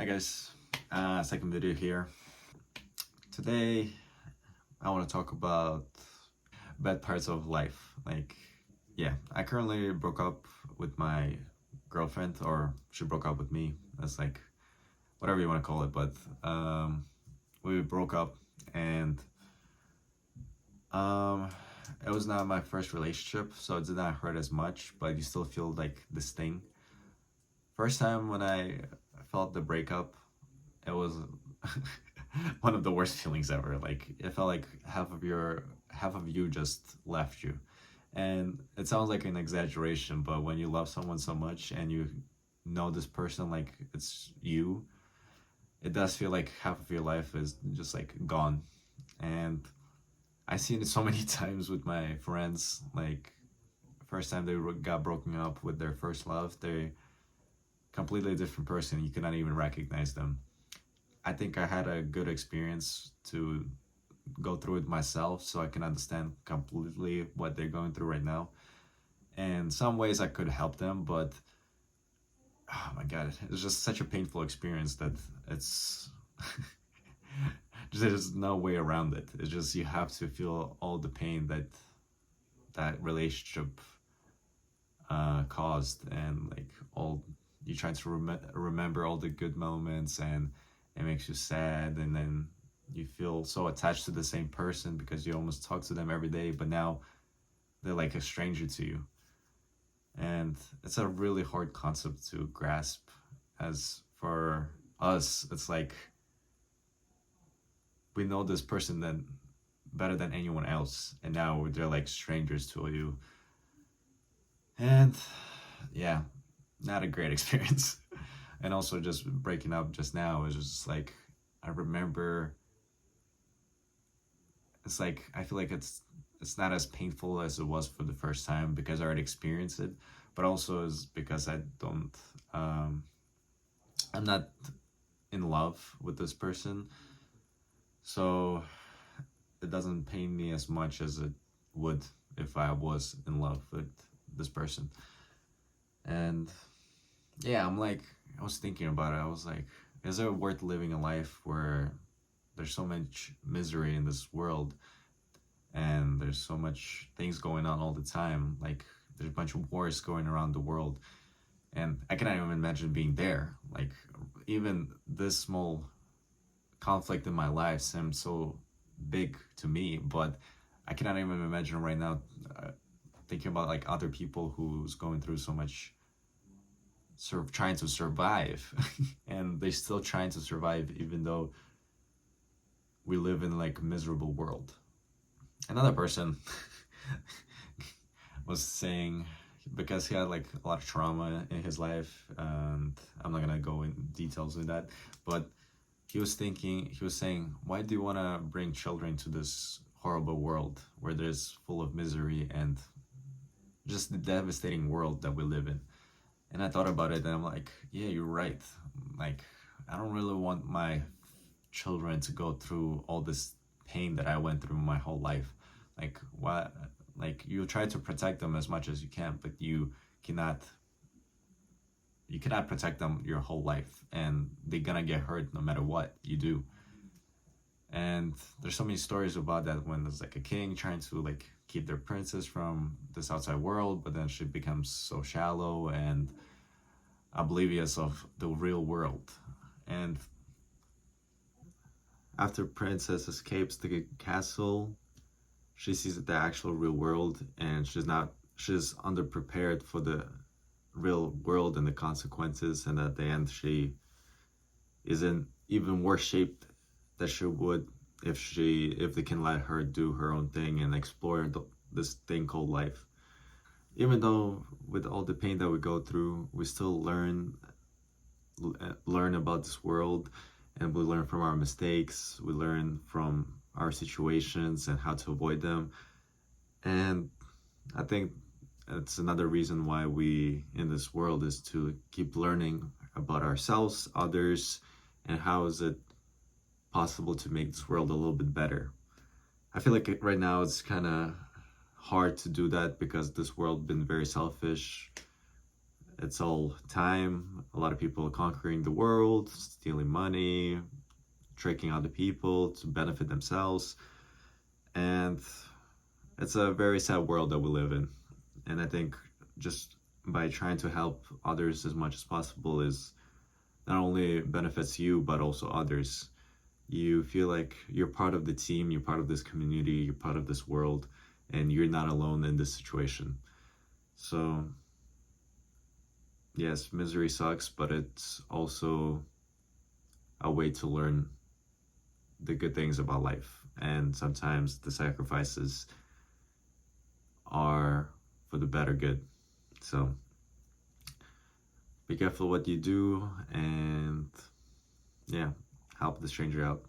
Hi guys, second video here. Today I want to talk about bad parts of life. I currently broke up with my girlfriend, or she broke up with me. That's like whatever you want to call it, but we broke up, and um, it was not my first relationship, so it did not hurt as much. But you still feel like this thing. First time when I felt the breakup, it was one of the worst feelings ever. Like it felt like half of you just left you. And it sounds like an exaggeration, but when you love someone so much and you know this person like it's you, it does feel like half of your life is just like gone. And I've seen it so many times with my friends. Like first time they got broken up with their first love, they completely different person. You cannot even recognize them. I think I had a good experience to go through it myself, so I can understand completely what they're going through right now. And some ways I could help them, but oh my god, it's just such a painful experience that it's there's no way around it. It's just you have to feel all the pain that that relationship caused, and like all you try to remember all the good moments, and it makes you sad, and then you feel so attached to the same person because you almost talk to them every day, but now they're like a stranger to you. And it's a really hard concept to grasp. As for us, it's like we know this person then better than anyone else, and now they're like strangers to you. And yeah, not a great experience. And also just breaking up just now is just like I remember, it's like I feel like it's not as painful as it was for the first time because I already experienced it, but also is because I don't I'm not in love with this person, so it doesn't pain me as much as it would if I was in love with this person. And yeah, I was thinking about it. I was like, is it worth living a life where there's so much misery in this world, and there's so much things going on all the time? Like there's a bunch of wars going around the world, and I cannot even imagine being there. Like even this small conflict in my life seems so big to me, but I cannot even imagine right now thinking about like other people who's going through so much, sort of trying to survive and they're still trying to survive even though we live in like a miserable world. Another person was saying, because he had like a lot of trauma in his life, and I'm not gonna go in details with that, but he was saying, why do you want to bring children to this horrible world where there's full of misery and just the devastating world that we live in? And I thought about it, and I'm like, yeah, you're right. Like, I don't really want my children to go through all this pain that I went through my whole life. Like, what? Like, you try to protect them as much as you can, but cannot you cannot protect them your whole life, and they're gonna get hurt no matter what you do. And there's so many stories about that, when there's like a king trying to like keep their princess from this outside world, but then she becomes so shallow and oblivious of the real world. And after princess escapes the castle, she sees the actual real world, and she's underprepared for the real world and the consequences, and at the end she is in even worse shape that she would if they can let her do her own thing and explore this thing called life. Even though with all the pain that we go through, we still learn about this world, and we learn from our mistakes, we learn from our situations and how to avoid them. And I think it's another reason why we in this world is to keep learning about ourselves, others, and how is it possible to make this world a little bit better. I feel like right now it's kind of hard to do that because this world been very selfish. It's all time. A lot of people conquering the world, stealing money, tricking other people to benefit themselves. And it's a very sad world that we live in. And I think just by trying to help others as much as possible is not only benefits you, but also others. You feel like you're part of the team, you're part of this community, you're part of this world, and you're not alone in this situation. So, yes, misery sucks, but it's also a way to learn the good things about life. And sometimes the sacrifices are for the better good. So, be careful what you do and, yeah, help the stranger out.